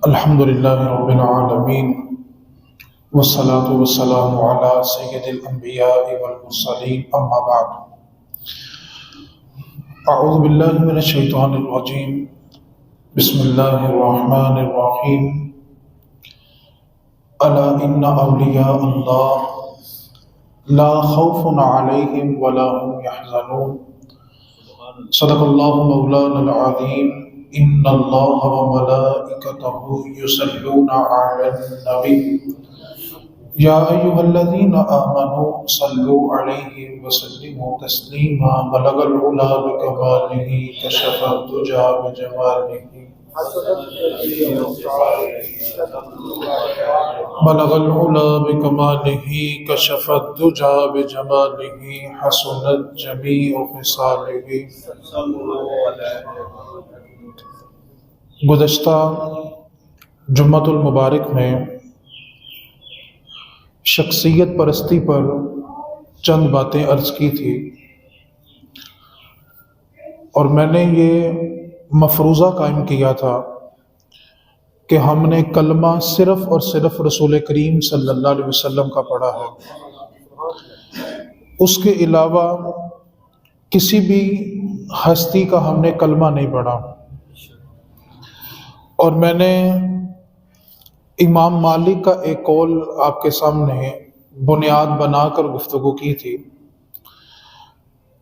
الحمد للہ رب العالمین والصلاة والسلام علی سید الانبیاء والمرسلین اما بعد اعوذ باللہ من الشیطان الرجیم بسم اللہ الرحمن الرحیم الا ان اولیاء اللہ لا خوف علیہم ولا هم یحزنون صدق اللہ مولانا العظیم ان اللہ وملائکتہ یصلون علی النبی یا ایھا الذین آمنوا صلوا علیہ وسلموا تسلیما بلغ العلا بکمالہ کشف الدجی بجمالہ بلغ العلا بکمالہ کشف الدجی بجمالہ حسنت جمیع خصالہ۔ گزشتہ جمعۃ المبارک میں شخصیت پرستی پر چند باتیں عرض کی تھی اور میں نے یہ مفروضہ قائم کیا تھا کہ ہم نے کلمہ صرف اور صرف رسول کریم صلی اللہ علیہ وسلم کا پڑھا ہے، اس کے علاوہ کسی بھی ہستی کا ہم نے کلمہ نہیں پڑھا۔ اور میں نے امام مالک کا ایک قول آپ کے سامنے بنیاد بنا کر گفتگو کی تھی۔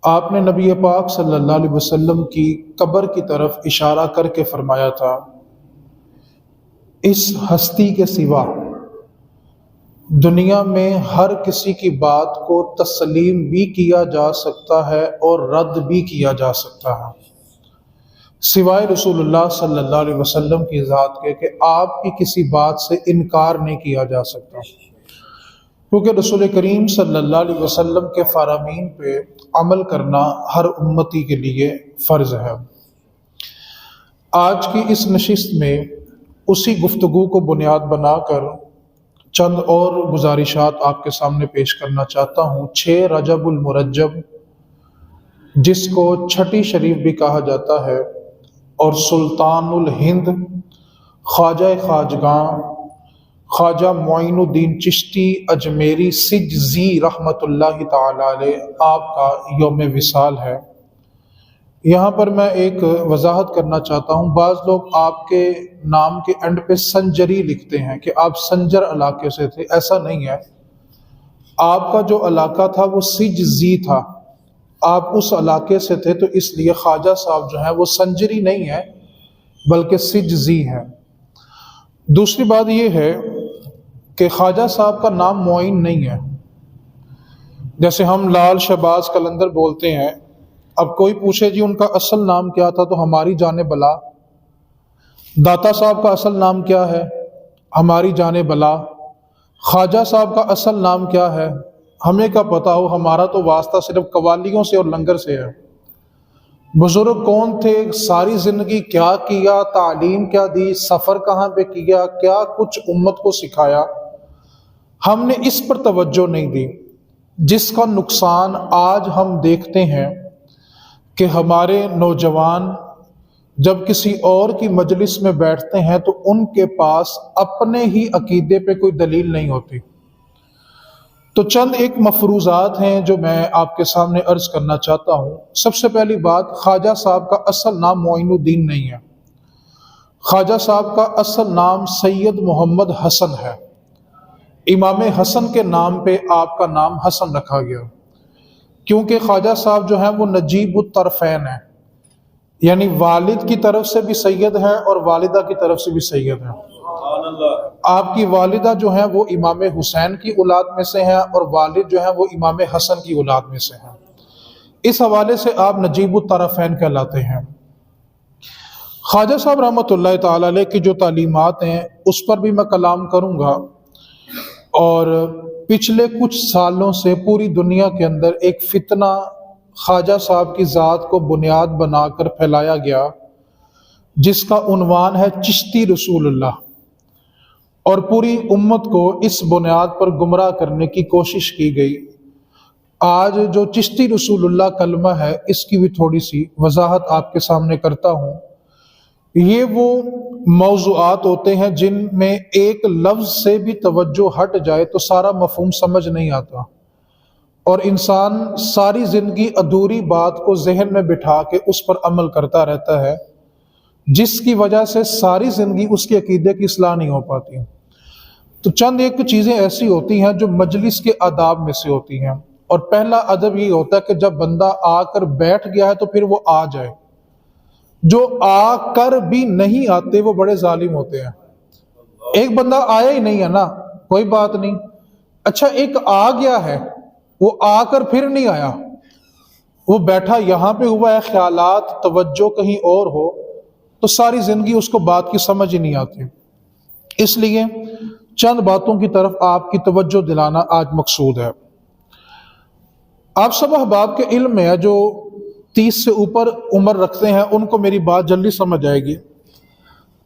آپ نے نبی پاک صلی اللہ علیہ وسلم کی قبر کی طرف اشارہ کر کے فرمایا تھا، اس ہستی کے سوا دنیا میں ہر کسی کی بات کو تسلیم بھی کیا جا سکتا ہے اور رد بھی کیا جا سکتا ہے، سوائے رسول اللہ صلی اللہ علیہ وسلم کی ذات کے کہ آپ کی کسی بات سے انکار نہیں کیا جا سکتا، کیونکہ رسول کریم صلی اللہ علیہ وسلم کے فرامین پہ عمل کرنا ہر امتی کے لیے فرض ہے۔ آج کی اس نشست میں اسی گفتگو کو بنیاد بنا کر چند اور گزارشات آپ کے سامنے پیش کرنا چاہتا ہوں۔ 6 رجب المرجب، جس کو چھٹی شریف بھی کہا جاتا ہے، اور سلطان الہند خواجہ خواجگاں خواجہ معین الدین چشتی اجمیری سجزی رحمۃ اللہ تعالی علیہ آپ کا یوم وصال ہے۔ یہاں پر میں ایک وضاحت کرنا چاہتا ہوں، بعض لوگ آپ کے نام کے اینڈ پہ سنجری لکھتے ہیں کہ آپ سنجر علاقے سے تھے، ایسا نہیں ہے۔ آپ کا جو علاقہ تھا وہ سجزی تھا، آپ اس علاقے سے تھے، تو اس لیے خواجہ صاحب جو ہیں وہ سنجری نہیں ہے بلکہ سجزی ہے۔ دوسری بات یہ ہے کہ خواجہ صاحب کا نام معین نہیں ہے، جیسے ہم لال شہباز قلندر بولتے ہیں۔ اب کوئی پوچھے جی ان کا اصل نام کیا تھا تو ہماری جان بلا۔ داتا صاحب کا اصل نام کیا ہے؟ ہماری جان بلا۔ خواجہ صاحب کا اصل نام کیا ہے؟ ہمیں کیا پتا ہو، ہمارا تو واسطہ صرف قوالیوں سے اور لنگر سے ہے۔ بزرگ کون تھے، ساری زندگی کیا کیا، تعلیم کیا دی، سفر کہاں پہ کیا، کیا کچھ امت کو سکھایا، ہم نے اس پر توجہ نہیں دی، جس کا نقصان آج ہم دیکھتے ہیں کہ ہمارے نوجوان جب کسی اور کی مجلس میں بیٹھتے ہیں تو ان کے پاس اپنے ہی عقیدے پہ کوئی دلیل نہیں ہوتی۔ تو چند ایک مفروضات ہیں جو میں آپ کے سامنے عرض کرنا چاہتا ہوں۔ سب سے پہلی بات، خواجہ صاحب کا اصل نام معین الدین نہیں ہے، خواجہ صاحب کا اصل نام سید محمد حسن ہے۔ امام حسن کے نام پہ آپ کا نام حسن رکھا گیا، کیونکہ خواجہ صاحب جو ہیں وہ نجیب الطرفین ہیں، یعنی والد کی طرف سے بھی سید ہیں اور والدہ کی طرف سے بھی سید ہیں۔ آپ کی والدہ جو ہیں وہ امام حسین کی اولاد میں سے ہیں اور والد جو ہیں وہ امام حسن کی اولاد میں سے ہیں، اس حوالے سے آپ نجیب الطرفین کہلاتے ہیں۔ خواجہ صاحب رحمۃ اللہ تعالی علیہ کی جو تعلیمات ہیں اس پر بھی میں کلام کروں گا، اور پچھلے کچھ سالوں سے پوری دنیا کے اندر ایک فتنہ خواجہ صاحب کی ذات کو بنیاد بنا کر پھیلایا گیا، جس کا عنوان ہے چشتی رسول اللہ، اور پوری امت کو اس بنیاد پر گمراہ کرنے کی کوشش کی گئی۔ آج جو چشتی رسول اللہ کلمہ ہے، اس کی بھی تھوڑی سی وضاحت آپ کے سامنے کرتا ہوں۔ یہ وہ موضوعات ہوتے ہیں جن میں ایک لفظ سے بھی توجہ ہٹ جائے تو سارا مفہوم سمجھ نہیں آتا، اور انسان ساری زندگی ادھوری بات کو ذہن میں بٹھا کے اس پر عمل کرتا رہتا ہے، جس کی وجہ سے ساری زندگی اس کے عقیدے کی اصلاح نہیں ہو پاتی۔ تو چند ایک چیزیں ایسی ہوتی ہیں جو مجلس کے آداب میں سے ہوتی ہیں، اور پہلا ادب یہ ہوتا ہے کہ جب بندہ آ کر بیٹھ گیا ہے تو پھر وہ آ جائے۔ جو آ کر بھی نہیں آتے وہ بڑے ظالم ہوتے ہیں۔ ایک بندہ آیا ہی نہیں ہے نا، کوئی بات نہیں، اچھا ایک آ گیا ہے، وہ آ کر پھر نہیں آیا، وہ بیٹھا یہاں پہ ہوا ہے، خیالات توجہ کہیں اور ہو، تو ساری زندگی اس کو بات کی سمجھ ہی نہیں آتی۔ اس لیے چند باتوں کی طرف آپ کی توجہ دلانا آج مقصود ہے۔ آپ سب احباب کے علم میں ہے جو 30 سے اوپر عمر رکھتے ہیں، ان کو میری بات جلدی سمجھ آئے گی۔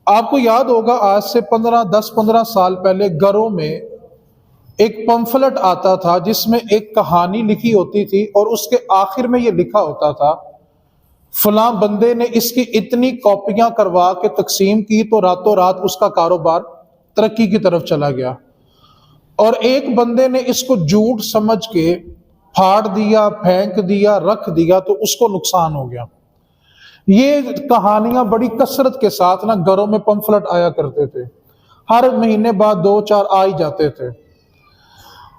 آپ کو یاد ہوگا آج سے 10-15 سال پہلے گھروں میں ایک پمفلٹ آتا تھا جس میں ایک کہانی لکھی ہوتی تھی، اور اس کے آخر میں یہ لکھا ہوتا تھا فلاں بندے نے اس کی اتنی کاپیاں کروا کے تقسیم کی تو راتوں رات اس کا کاروبار ترقی کی طرف چلا گیا، اور ایک بندے نے اس کو جھوٹ سمجھ کے پھاڑ دیا، پھینک دیا، رکھ دیا تو اس کو نقصان ہو گیا۔ یہ کہانیاں بڑی کثرت کے ساتھ نا گھروں میں پمفلٹ آیا کرتے تھے، ہر مہینے بعد 2-4 آ ہی جاتے تھے۔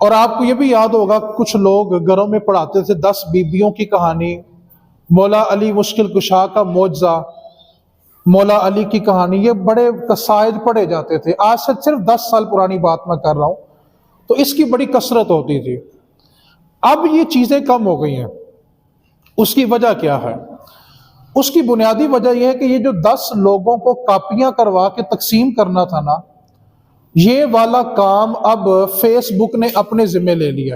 اور آپ کو یہ بھی یاد ہوگا کچھ لوگ گھروں میں پڑھاتے تھے 10 بیبیوں کی کہانی، مولا علی مشکل کشا کا معجزہ، مولا علی کی کہانی، یہ بڑے قصائد پڑھے جاتے تھے۔ آج سے صرف 10 سال پرانی بات میں کر رہا ہوں، تو اس کی بڑی کثرت ہوتی تھی۔ اب یہ چیزیں کم ہو گئی ہیں۔ اس کی وجہ کیا ہے؟ اس کی بنیادی وجہ یہ ہے کہ یہ جو 10 لوگوں کو کاپیاں کروا کے تقسیم کرنا تھا نا، یہ والا کام اب فیس بک نے اپنے ذمہ لے لیا،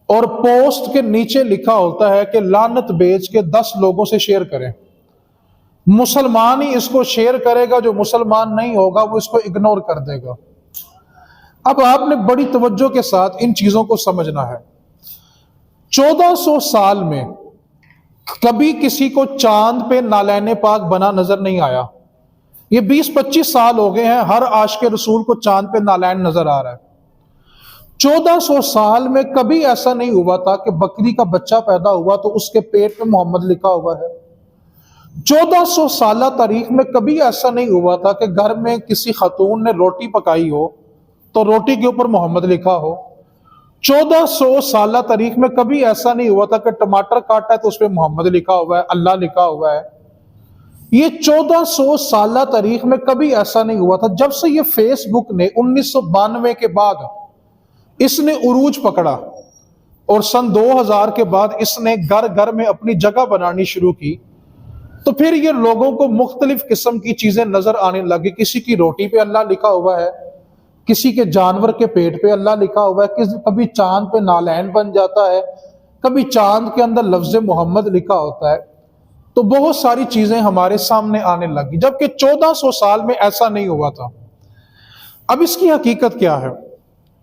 اور پوسٹ کے نیچے لکھا ہوتا ہے کہ لعنت بیچ کے 10 لوگوں سے شیئر کریں۔ مسلمان ہی اس کو شیئر کرے گا، جو مسلمان نہیں ہوگا وہ اس کو اگنور کر دے گا۔ اب آپ نے بڑی توجہ کے ساتھ ان چیزوں کو سمجھنا ہے۔ 1400 سال میں کبھی کسی کو چاند پہ نالین پاک بنا نظر نہیں آیا۔ یہ 20-25 سال ہو گئے ہیں ہر عاشق رسول کو چاند پہ نالین نظر آ رہا ہے۔ 1400 سال میں کبھی ایسا نہیں ہوا تھا کہ بکری کا بچہ پیدا ہوا تو اس کے پیٹ پہ محمد لکھا ہوا ہے۔ 1400 سالہ تاریخ میں کبھی ایسا نہیں ہوا تھا کہ گھر میں کسی خاتون نے روٹی پکائی ہو تو روٹی کے اوپر محمد لکھا ہو۔ 1400 سالہ تاریخ میں کبھی ایسا نہیں ہوا تھا کہ ٹماٹر کاٹا ہے تو اس پہ محمد لکھا ہوا ہے، اللہ لکھا ہوا ہے۔ یہ 1400 سالہ تاریخ میں کبھی ایسا نہیں ہوا تھا۔ جب سے یہ فیس بک نے 1992 کے بعد اس نے عروج پکڑا، اور سن 2000 کے بعد اس نے گھر گھر میں اپنی جگہ بنانی شروع کی، تو پھر یہ لوگوں کو مختلف قسم کی چیزیں نظر آنے لگی۔ کسی کی روٹی پہ اللہ لکھا ہوا ہے، کسی کے جانور کے پیٹ پہ اللہ لکھا ہوا ہے، کبھی چاند پہ نالین بن جاتا ہے، کبھی چاند کے اندر لفظ محمد لکھا ہوتا ہے۔ تو بہت ساری چیزیں ہمارے سامنے آنے لگی، جبکہ 1400 سال میں ایسا نہیں ہوا تھا۔ اب اس کی حقیقت کیا ہے؟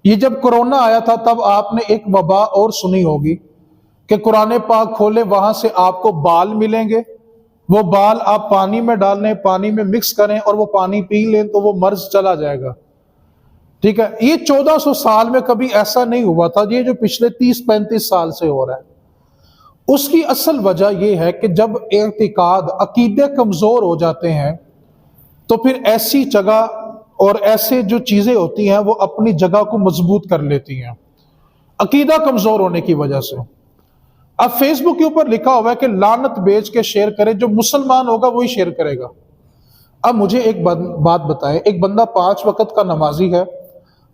یہ جب کرونا آیا تھا تب آپ نے ایک وبا اور سنی ہوگی کہ قرآن پاک کھولے، وہاں سے آپ کو بال ملیں گے، وہ بال آپ پانی میں ڈالیں، پانی میں مکس کریں اور وہ پانی پی لیں تو وہ مرض چلا جائے گا۔ ٹھیک ہے، یہ 1400 سال میں کبھی ایسا نہیں ہوا تھا، یہ جو پچھلے 30-35 سال سے ہو رہا ہے۔ اس کی اصل وجہ یہ ہے کہ جب اعتقاد، عقیدے کمزور ہو جاتے ہیں تو پھر ایسی جگہ اور ایسے جو چیزیں ہوتی ہیں وہ اپنی جگہ کو مضبوط کر لیتی ہیں، عقیدہ کمزور ہونے کی وجہ سے۔ اب فیس بک کے اوپر لکھا ہوا ہے کہ لعنت بیچ کے شیئر کرے، جو مسلمان ہوگا وہی شیئر کرے گا۔ اب مجھے ایک بات بتائیں، ایک بندہ 5 وقت کا نمازی ہے،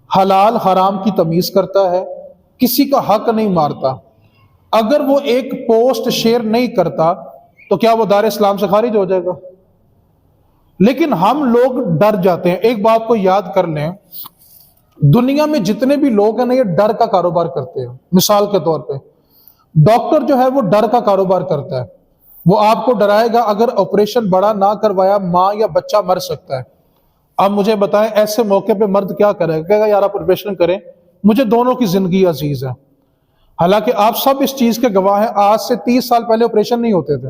حلال حرام کی تمیز کرتا ہے، کسی کا حق نہیں مارتا، اگر وہ ایک پوسٹ شیئر نہیں کرتا تو کیا وہ دار اسلام سے خارج ہو جائے گا؟ لیکن ہم لوگ ڈر جاتے ہیں۔ ایک بات کو یاد کر لیں، دنیا میں جتنے بھی لوگ ہیں نا، یہ ڈر کا کاروبار کرتے ہیں۔ مثال کے طور پہ ڈاکٹر جو ہے وہ ڈر کا کاروبار کرتا ہے، وہ آپ کو ڈرائے گا اگر آپریشن بڑا نہ کروایا ماں یا بچہ مر سکتا ہے۔ اب مجھے بتائیں ایسے موقع پہ مرد کیا کرے گا؟ کہے گا یار آپ آپریشن کریں، مجھے دونوں کی زندگی عزیز ہے۔ حالانکہ آپ سب اس چیز کے گواہ ہیں، آج سے 30 سال پہلے آپریشن نہیں ہوتے تھے۔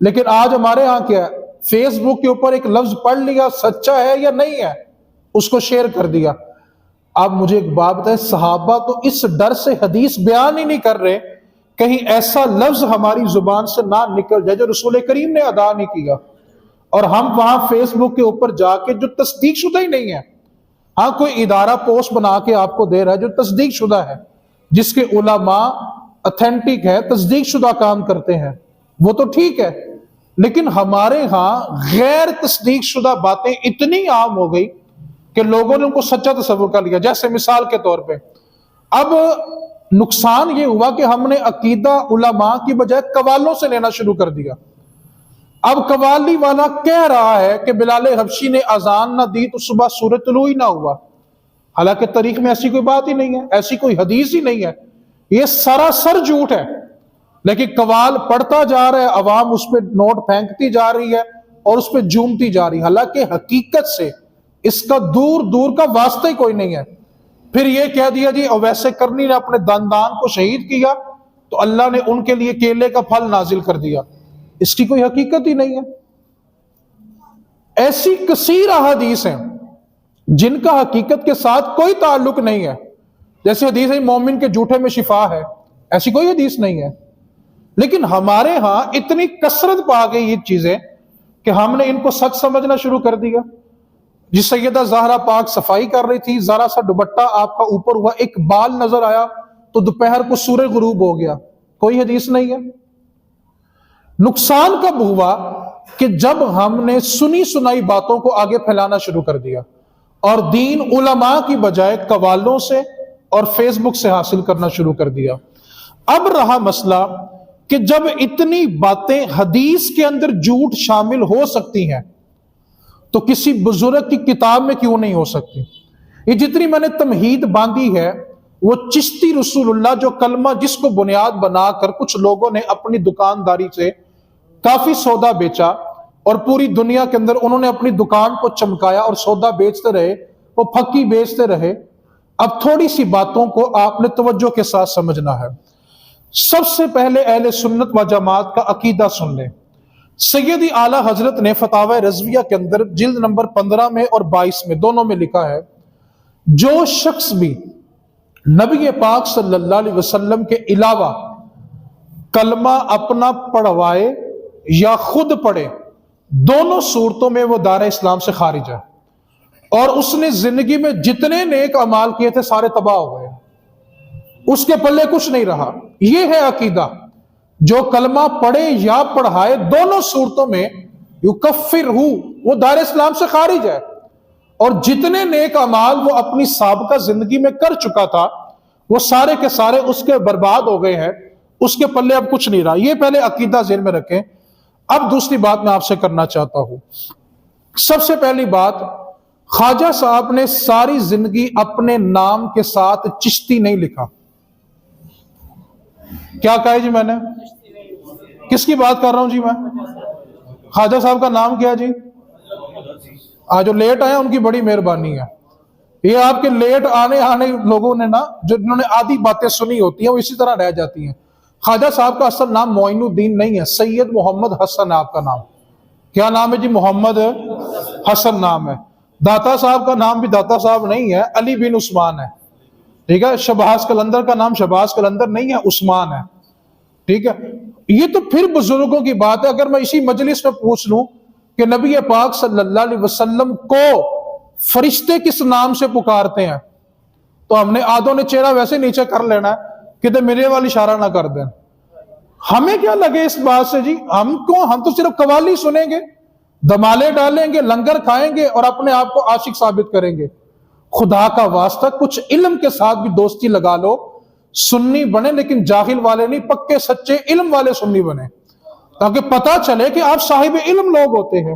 لیکن آج ہمارے ہاں کیا ہے، فیس بک کے اوپر ایک لفظ پڑھ لیا، سچا ہے یا نہیں ہے، اس کو شیئر کر دیا۔ اب مجھے ایک بات بتائیں، صحابہ تو اس ڈر سے حدیث بیان ہی نہیں کر رہے کہیں ایسا لفظ ہماری زبان سے نہ نکل جائے جو رسول کریم نے ادا نہیں کیا، اور ہم وہاں فیس بک کے اوپر جا کے جو تصدیق شدہ ہی نہیں ہے، ہاں کوئی ادارہ پوسٹ بنا کے آپ کو دے رہا ہے جو تصدیق شدہ ہے، جس کے علماء اتھینٹک ہے، تصدیق شدہ کام کرتے ہیں، وہ تو ٹھیک ہے، لیکن ہمارے ہاں غیر تصدیق شدہ باتیں اتنی عام ہو گئی کہ لوگوں نے ان کو سچا تصور کر لیا۔ جیسے مثال کے طور پہ اب نقصان یہ ہوا کہ ہم نے عقیدہ علماء کی بجائے قوالوں سے لینا شروع کر دیا۔ اب قوالی والا کہہ رہا ہے کہ بلال حبشی نے اذان نہ دی تو صبح سورج طلوع ہی نہ ہوا، حالانکہ تاریخ میں ایسی کوئی بات ہی نہیں ہے، ایسی کوئی حدیث ہی نہیں ہے، یہ سراسر جھوٹ ہے، لیکن قوال پڑھتا جا رہا ہے، عوام اس پہ نوٹ پھینکتی جا رہی ہے اور اس پہ جھومتی جا رہی ہے، حالانکہ حقیقت سے اس کا دور دور کا واسطہ ہی کوئی نہیں ہے۔ پھر یہ کہہ دیا جی اویس کرنی نے اپنے دندان کو شہید کیا تو اللہ نے ان کے لیے کیلے کا پھل نازل کر دیا، اس کی کوئی حقیقت ہی نہیں ہے۔ ایسی کثیر احادیث ہیں جن کا حقیقت کے ساتھ کوئی تعلق نہیں ہے، جیسے حدیث ہے مومن کے جھوٹے میں شفا ہے، ایسی کوئی حدیث نہیں ہے، لیکن ہمارے ہاں اتنی کثرت پا گئی یہ چیزیں کہ ہم نے ان کو سچ سمجھنا شروع کر دیا۔ جس سیدہ زہرا پاک صفائی کر رہی تھی، ذرا سا دوپٹہ آپ کا اوپر ہوا، ایک بال نظر آیا تو دوپہر کو سورج غروب ہو گیا، کوئی حدیث نہیں ہے۔ نقصان کب ہوا کہ جب ہم نے سنی سنائی باتوں کو آگے پھیلانا شروع کر دیا اور دین علماء کی بجائے قوالوں سے اور فیس بک سے حاصل کرنا شروع کر دیا۔ اب رہا مسئلہ کہ جب اتنی باتیں حدیث کے اندر جھوٹ شامل ہو سکتی ہیں تو کسی بزرگ کی کتاب میں کیوں نہیں ہو سکتی؟ یہ جتنی میں نے تمہید باندھی ہے وہ چشتی رسول اللہ جو کلمہ جس کو بنیاد بنا کر کچھ لوگوں نے اپنی دکانداری سے کافی سودا بیچا اور پوری دنیا کے اندر انہوں نے اپنی دکان کو چمکایا اور سودا بیچتے رہے، وہ پھکی بیچتے رہے۔ اب تھوڑی سی باتوں کو آپ نے توجہ کے ساتھ سمجھنا ہے۔ سب سے پہلے اہل سنت و جماعت کا عقیدہ سن لیں۔ سیدی اعلیٰ حضرت نے فتاوی رضویہ کے اندر جلد نمبر 15 میں اور 22 میں دونوں میں لکھا ہے، جو شخص بھی نبی پاک صلی اللہ علیہ وسلم کے علاوہ کلمہ اپنا پڑھوائے یا خود پڑھے، دونوں صورتوں میں وہ دار اسلام سے خارج ہے، اور اس نے زندگی میں جتنے نیک اعمال کیے تھے سارے تباہ ہو گئے، اس کے پلے کچھ نہیں رہا۔ یہ ہے عقیدہ، جو کلمہ پڑھے یا پڑھائے دونوں صورتوں میں یکفرہ، وہ دار اسلام سے خارج ہے، اور جتنے نیک اعمال وہ اپنی سابقہ زندگی میں کر چکا تھا وہ سارے کے سارے اس کے برباد ہو گئے ہیں، اس کے پلے اب کچھ نہیں رہا۔ یہ پہلے عقیدہ ذہن میں رکھیں۔ اب دوسری بات میں آپ سے کرنا چاہتا ہوں۔ سب سے پہلی بات، خواجہ صاحب نے ساری زندگی اپنے نام کے ساتھ چشتی نہیں لکھا۔ کیا کہا جی میں نے؟ کس کی بات کر رہا ہوں جی میں؟ خواجہ صاحب کا نام کیا جی؟ آج جو لیٹ آئے ان کی بڑی مہربانی ہے۔ یہ آپ کے لیٹ آنے لوگوں نے نا، جنہوں نے آدھی باتیں سنی ہوتی ہیں وہ اسی طرح رہ جاتی ہیں۔ خواجہ صاحب کا اصل نام معین الدین نہیں ہے، سید محمد حسن ہے آپ کا نام۔ کیا نام ہے جی؟ محمد حسن نام ہے۔ داتا صاحب کا نام بھی داتا صاحب نہیں ہے، علی بن عثمان ہے، ٹھیک ہے۔ شباز قلندر کا نام شباز قلندر نہیں ہے، عثمان ہے، ٹھیک ہے۔ یہ تو پھر بزرگوں کی بات ہے۔ اگر میں اسی مجلس میں پوچھ لوں کہ نبی پاک صلی اللہ علیہ وسلم کو فرشتے کس نام سے پکارتے ہیں تو ہم نے آدھوں نے چہرہ ویسے نیچے کر لینا ہے کہ میرے والی اشارہ نہ کر دیں۔ ہمیں کیا لگے اس بات سے جی؟ ہم تو صرف قوالی سنیں گے، دمالے ڈالیں گے، لنگر کھائیں گے اور اپنے آپ کو عاشق ثابت کریں گے۔ خدا کا واسطہ کچھ علم کے ساتھ بھی دوستی لگا لو، سنی بنے لیکن جاہل والے نہیں، پکے سچے علم والے سنی بنے، تاکہ پتا چلے کہ آپ صاحب علم لوگ ہوتے ہیں۔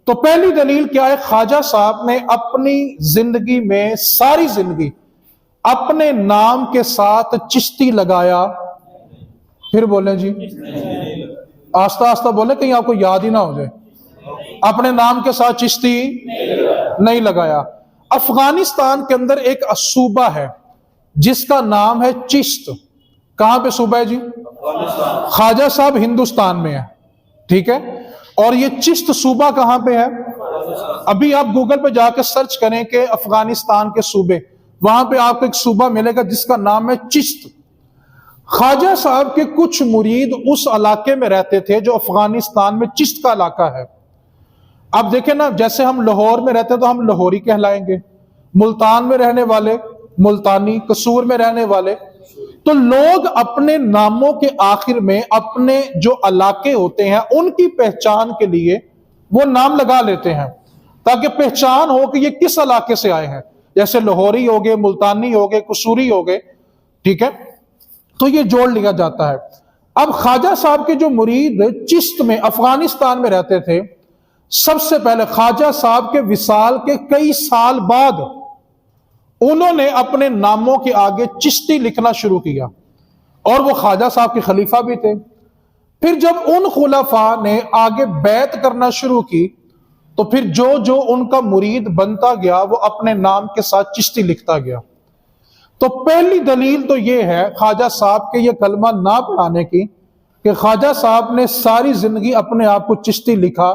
تو پہلی دلیل کیا ہے؟ خواجہ صاحب نے اپنی زندگی میں ساری زندگی اپنے نام کے ساتھ چشتی لگایا۔ پھر بولیں جی، آہستہ آہستہ بولیں کہیں آپ کو یاد ہی نہ ہو جائے۔ اپنے نام کے ساتھ چشتی نہیں لگایا۔ افغانستان کے اندر ایک صوبہ ہے جس کا نام ہے چشت۔ کہاں پہ صوبہ ہے جی؟ خواجہ صاحب ہندوستان میں ہے، ٹھیک ہے، اور یہ چشت صوبہ کہاں پہ ہے؟ ابھی آپ گوگل پہ جا کے سرچ کریں کہ افغانستان کے صوبے، وہاں پہ آپ کو ایک صوبہ ملے گا جس کا نام ہے چشت۔ خواجہ صاحب کے کچھ مرید اس علاقے میں رہتے تھے جو افغانستان میں چشت کا علاقہ ہے۔ اب دیکھیں نا، جیسے ہم لاہور میں رہتے تو ہم لاہوری کہلائیں گے، ملتان میں رہنے والے ملتانی، قصور میں رہنے والے۔ تو لوگ اپنے ناموں کے آخر میں اپنے جو علاقے ہوتے ہیں ان کی پہچان کے لیے وہ نام لگا لیتے ہیں، تاکہ پہچان ہو کہ یہ کس علاقے سے آئے ہیں، جیسے لاہوری ہو گئے، ملتانی ہو گئے، قصوری ہو گئے، ٹھیک ہے، تو یہ جوڑ لیا جاتا ہے۔ اب خواجہ صاحب کے جو مرید چشت میں افغانستان میں رہتے تھے، سب سے پہلے خواجہ صاحب کے وصال کے کئی سال بعد انہوں نے اپنے ناموں کے آگے چشتی لکھنا شروع کیا، اور وہ خواجہ صاحب کے خلیفہ بھی تھے۔ پھر جب ان خلفاء نے آگے بیعت کرنا شروع کی تو پھر جو جو ان کا مرید بنتا گیا وہ اپنے نام کے ساتھ چشتی لکھتا گیا۔ تو پہلی دلیل تو یہ ہے خواجہ صاحب کے یہ کلمہ نہ پڑھانے کی کہ خواجہ صاحب نے ساری زندگی اپنے آپ کو چشتی لکھا۔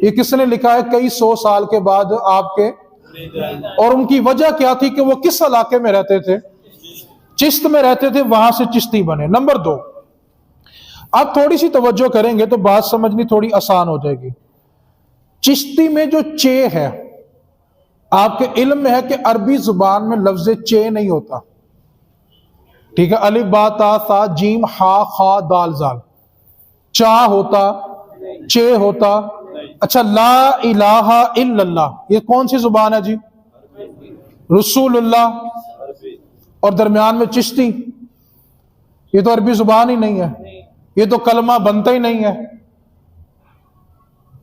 یہ کس نے لکھا ہے؟ کئی سو سال کے بعد آپ کے، اور ان کی وجہ کیا تھی کہ وہ کس علاقے میں رہتے تھے؟ چشت میں رہتے تھے، وہاں سے چشتی بنے۔ نمبر 2، آپ تھوڑی سی توجہ کریں گے تو بات سمجھنی تھوڑی آسان ہو جائے گی۔ چشتی میں جو چے ہے، آپ کے علم میں ہے کہ عربی زبان میں لفظ چے نہیں ہوتا، ٹھیک ہے، الف با تا ثا جیم ہا خا دال زال، چا ہوتا، چے ہوتا۔ اچھا، لا الہ الا اللہ، یہ کون سی زبان ہے جی؟ رسول اللہ، اور درمیان میں چشتی، یہ تو عربی زبان ہی نہیں ہے، یہ تو کلمہ بنتا ہی نہیں ہے،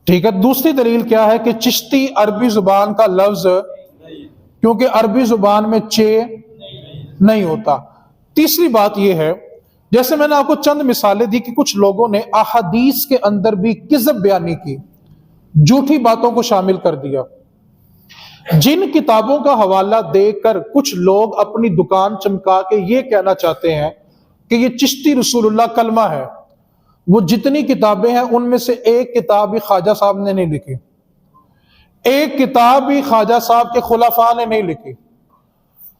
ٹھیک ہے۔ دوسری دلیل کیا ہے کہ چشتی عربی زبان کا لفظ، کیونکہ عربی زبان میں چے نہیں ہوتا۔ تیسری بات یہ ہے، جیسے میں نے آپ کو چند مثالیں دی کہ کچھ لوگوں نے احادیث کے اندر بھی کذب بیانی کی، جھوٹی باتوں کو شامل کر دیا۔ جن کتابوں کا حوالہ دے کر کچھ لوگ اپنی دکان چمکا کے یہ کہنا چاہتے ہیں کہ یہ چشتی رسول اللہ کلمہ ہے، وہ جتنی کتابیں ہیں ان میں سے ایک کتاب بھی خواجہ صاحب نے نہیں لکھی، ایک کتاب بھی خواجہ صاحب کے خلفاء نے نہیں لکھی۔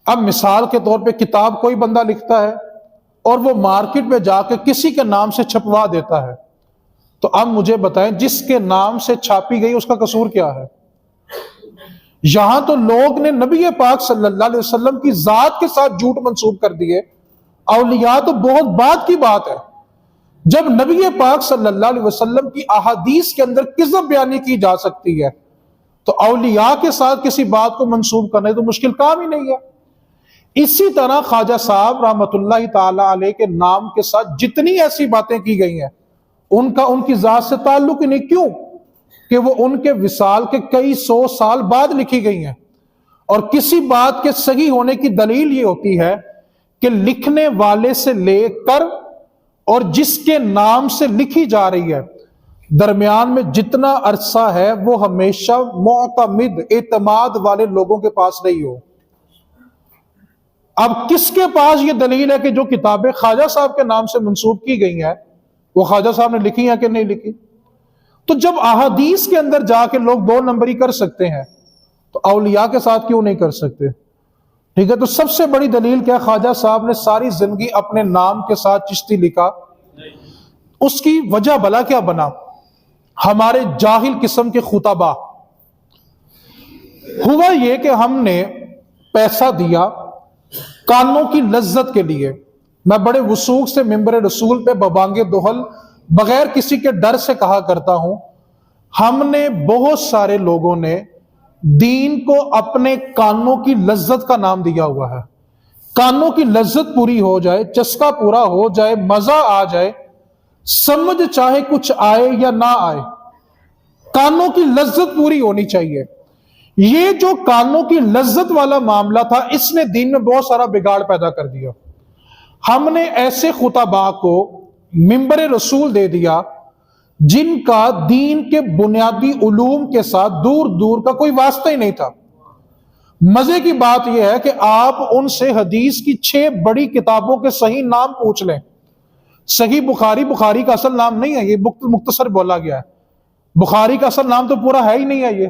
اب مثال کے طور پہ کتاب کوئی بندہ لکھتا ہے اور وہ مارکیٹ میں جا کے کسی کے نام سے چھپوا دیتا ہے، تو اب مجھے بتائیں جس کے نام سے چھاپی گئی اس کا قصور کیا ہے؟ یہاں تو لوگ نے نبی پاک صلی اللہ علیہ وسلم کی ذات کے ساتھ جھوٹ منسوب کر دیے۔ اولیاء تو بہت بات کی بات ہے، جب نبی پاک صلی اللہ علیہ وسلم کی احادیث کے اندر کذب بیانی کی جا سکتی ہے تو اولیاء کے ساتھ کسی بات کو منسوب کرنا تو مشکل کام ہی نہیں ہے۔ اسی طرح خواجہ صاحب رحمت اللہ تعالی علیہ کے نام کے ساتھ جتنی ایسی باتیں کی گئی ہیں ان کا ان کی ذات سے تعلق ہی نہیں، کیوں کہ وہ ان کے وصال کے کئی سو سال بعد لکھی گئی ہیں، اور کسی بات کے صحیح ہونے کی دلیل یہ ہوتی ہے کہ لکھنے والے سے لے کر اور جس کے نام سے لکھی جا رہی ہے درمیان میں جتنا عرصہ ہے وہ ہمیشہ معتمد اعتماد والے لوگوں کے پاس نہیں ہو۔ اب کس کے پاس یہ دلیل ہے کہ جو کتابیں خواجہ صاحب کے نام سے منسوب کی گئی ہیں وہ خواجہ صاحب نے لکھی ہیں کہ نہیں لکھی؟ تو جب احادیث کے اندر جا کے لوگ 2 نمبری کر سکتے ہیں تو اولیاء کے ساتھ کیوں نہیں کر سکتے؟ ٹھیک ہے، تو سب سے بڑی دلیل کیا؟ خواجہ صاحب نے ساری زندگی اپنے نام کے ساتھ چشتی لکھا۔ اس کی وجہ بلا کیا بنا؟ ہمارے جاہل قسم کے خطبہ، ہوا یہ کہ ہم نے پیسہ دیا کانوں کی لذت کے لیے۔ میں بڑے وثوق سے ممبر رسول پہ ببانگ دہل بغیر کسی کے ڈر سے کہا کرتا ہوں، ہم نے بہت سارے لوگوں نے دین کو اپنے کانوں کی لذت کا نام دیا ہوا ہے۔ کانوں کی لذت پوری ہو جائے، چسکا پورا ہو جائے، مزہ آ جائے، سمجھ چاہے کچھ آئے یا نہ آئے، کانوں کی لذت پوری ہونی چاہیے۔ یہ جو کانوں کی لذت والا معاملہ تھا اس نے دین میں بہت سارا بگاڑ پیدا کر دیا۔ ہم نے ایسے خطباء کو ممبر رسول دے دیا جن کا دین کے بنیادی علوم کے ساتھ دور دور کا کوئی واسطہ ہی نہیں تھا۔ مزے کی بات یہ ہے کہ آپ ان سے حدیث کی 6 بڑی کتابوں کے صحیح نام پوچھ لیں، صحیح بخاری، بخاری کا اصل نام نہیں ہے یہ، مختصر بولا گیا ہے، بخاری کا اصل نام تو پورا ہے ہی نہیں ہے یہ۔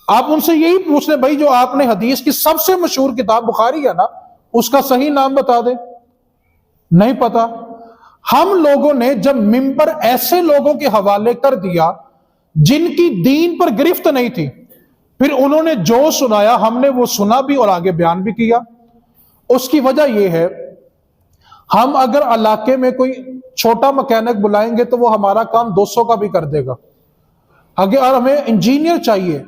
آپ ان سے یہی پوچھ لیں بھائی جو آپ نے حدیث کی سب سے مشہور کتاب بخاری ہے نا، اس کا صحیح نام بتا دیں، نہیں پتا۔ ہم لوگوں نے جب ممبر ایسے لوگوں کے حوالے کر دیا جن کی دین پر گرفت نہیں تھی، پھر انہوں نے جو سنایا ہم نے وہ سنا بھی اور آگے بیان بھی کیا۔ اس کی وجہ یہ ہے، ہم اگر علاقے میں کوئی چھوٹا مکینک بلائیں گے تو وہ ہمارا کام 200 کا بھی کر دے گا۔ اگر ہمیں انجینئر چاہیے،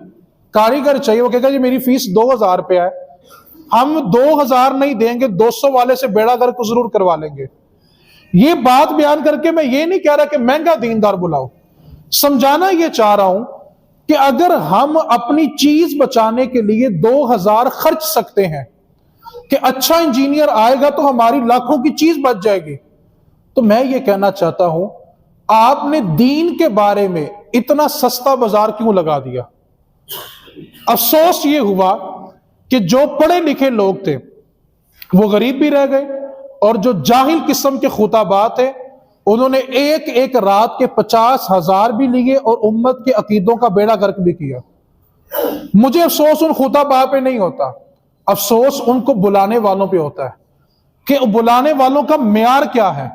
کاریگر چاہیے، وہ کہے گا جی میری فیس 2000 روپیہ ہے، ہم 2000 نہیں دیں گے، 200 والے سے بیڑا گرک کو ضرور کروا لیں گے۔ یہ بات بیان کر کے میں یہ نہیں کہہ رہا کہ مہنگا دیندار بلاؤ، سمجھانا یہ چاہ رہا ہوں کہ اگر ہم اپنی چیز بچانے کے لیے 2000 خرچ سکتے ہیں کہ اچھا انجینئر آئے گا تو ہماری لاکھوں کی چیز بچ جائے گی، تو میں یہ کہنا چاہتا ہوں آپ نے دین کے بارے میں اتنا سستا بازار کیوں لگا دیا؟ افسوس یہ ہوا کہ جو پڑھے لکھے لوگ تھے وہ غریب بھی رہ گئے، اور جو جاہل قسم کے خطابات ہیں انہوں نے ایک ایک رات کے 50,000 بھی لیے اور امت کے عقیدوں کا بیڑا غرق بھی کیا۔ مجھے افسوس ان خطابات پہ نہیں ہوتا، افسوس ان کو بلانے والوں پہ ہوتا ہے کہ بلانے والوں کا معیار کیا ہے۔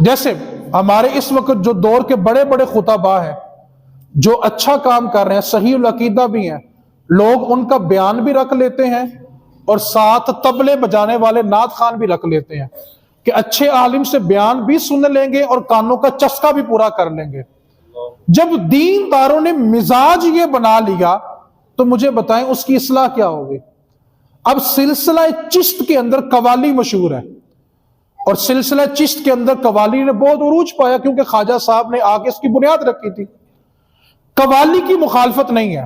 جیسے ہمارے اس وقت جو دور کے بڑے بڑے خطباء ہیں جو اچھا کام کر رہے ہیں، صحیح العقیدہ بھی ہیں، لوگ ان کا بیان بھی رکھ لیتے ہیں اور ساتھ طبلے بجانے والے نعت خوان بھی رکھ لیتے ہیں کہ اچھے عالم سے بیان بھی سن لیں گے اور کانوں کا چسکا بھی پورا کر لیں گے۔ جب دین داروں نے مزاج یہ بنا لیا تو مجھے بتائیں اس کی اصلاح کیا ہوگی؟ اب سلسلہ چشت کے اندر قوالی مشہور ہے، اور سلسلہ چشت کے اندر قوالی نے بہت عروج پایا کیونکہ خواجہ صاحب نے آ کے اس کی بنیاد رکھی تھی۔ قوالی کی مخالفت نہیں ہے،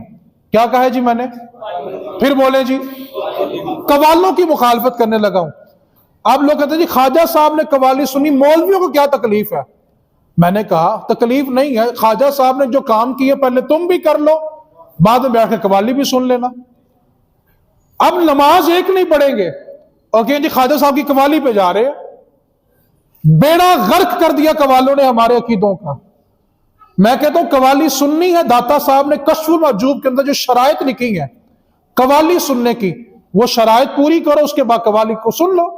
کیا کہا ہے جی میں نے؟ پھر بولے جی، قوالوں کی مخالفت کرنے لگا ہوں۔ اب لوگ کہتے ہیں جی خواجہ صاحب نے قوالی سنی، مولویوں کو کیا تکلیف ہے؟ میں نے کہا تکلیف نہیں ہے، خواجہ صاحب نے جو کام کیے پہلے تم بھی کر لو، بعد میں بیٹھ کے قوالی بھی سن لینا۔ اب نماز ایک نہیں پڑھیں گے اور کہیں جی خواجہ صاحب کی قوالی پہ جا رہے ہیں، بیڑا غرق کر دیا قوالوں نے ہمارے عقیدوں کا۔ میں کہتا ہوں قوالی سننی ہے، داتا صاحب نے کشف المحجوب کے اندر جو شرائط لکھی ہیں قوالی سننے کی، وہ شرائط پوری کرو، اس کے بعد قوالی کو سن لو۔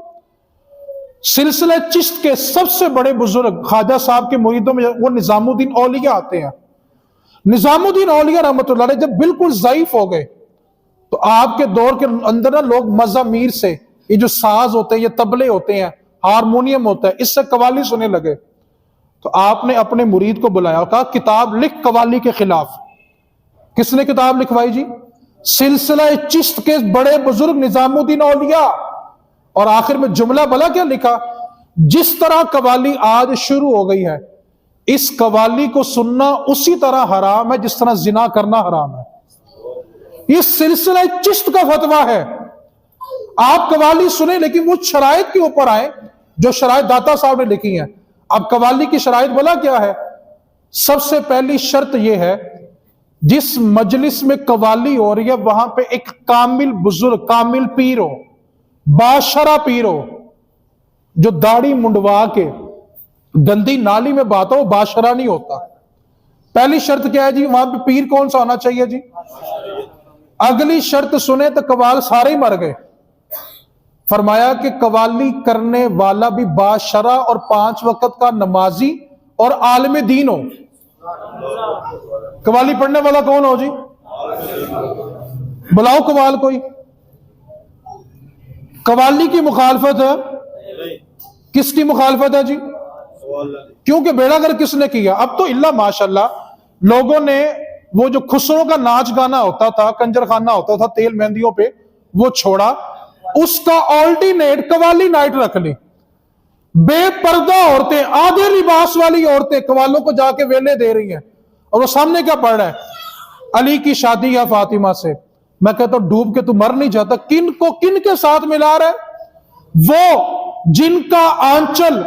سلسلہ چشت کے سب سے بڑے بزرگ خواجہ صاحب کے مریدوں میں وہ نظام الدین اولیاء آتے ہیں۔ نظام الدین اولیاء رحمۃ اللہ علیہ جب بالکل ضعیف ہو گئے تو آپ کے دور کے اندر نا لوگ مزامیر سے، یہ جو ساز ہوتے ہیں، یہ طبلے ہوتے ہیں، ہارمونیم ہوتا ہے، اس سے قوالی سننے لگے۔ تو آپ نے اپنے مرید کو بلایا اور کہا کتاب لکھ قوالی کے خلاف۔ کس نے کتاب لکھوائی جی؟ سلسلہ چشت کے بڑے بزرگ نظام الدین اولیاء۔ اور آخر میں جملہ بلا کیا لکھا؟ جس طرح قوالی آج شروع ہو گئی ہے، اس قوالی کو سننا اسی طرح حرام ہے جس طرح زنا کرنا حرام ہے۔ یہ سلسلہ چشت کا فتویٰ ہے۔ آپ قوالی سنیں لیکن وہ شرائط کے اوپر آئیں جو شرائط داتا صاحب نے لکھی ہیں۔ اب قوالی کی شرائط بلا کیا ہے؟ سب سے پہلی شرط یہ ہے جس مجلس میں قوالی ہو رہی ہے وہاں پہ ایک کامل بزرگ، کامل پیر ہو، باشرہ پیر ہو، جو داڑھی منڈوا کے گندی نالی میں باتا ہو، باشرہ نہیں ہوتا۔ پہلی شرط کیا ہے جی؟ وہاں پہ پیر کون سا ہونا چاہیے جی؟ اگلی شرط سنے تو قوال سارے ہی مر گئے۔ فرمایا کہ قوالی کرنے والا بھی باشرہ اور 5 وقت کا نمازی اور عالم دین ہو۔ قوالی پڑھنے والا کون ہو جی؟ بلاؤ قوال کوئی۔ قوالی کی مخالفت ہے، کس کی مخالفت ہے جی؟ کیونکہ بیڑا گر کس نے کیا؟ اب تو اللہ ماشاءاللہ لوگوں نے وہ جو خسروں کا ناچ گانا ہوتا تھا، کنجر خانہ ہوتا تھا تیل مہندیوں پہ، وہ چھوڑا، اس کا آلٹرنیٹ قوالی نائٹ رکھ لی۔ بے پردہ عورتیں، آدھے لباس والی عورتیں قوالوں کو جا کے ویلے دے رہی ہیں، اور وہ سامنے کیا پڑھ رہا ہے؟ علی کی شادی یا فاطمہ سے۔ میں کہتا ہوں ڈوب کے تو مر نہیں جاتا۔ کن کو کن کے ساتھ ملا رہا ہے؟ وہ جن کا آنچل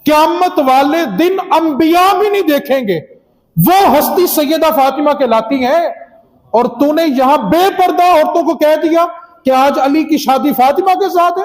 قیامت والے دن انبیاء بھی نہیں دیکھیں گے، وہ ہستی سیدہ فاطمہ کہلاتی ہیں، اور تو نے یہاں بے پردہ عورتوں کو کہہ دیا کہ آج علی کی شادی فاطمہ کے ساتھ ہے۔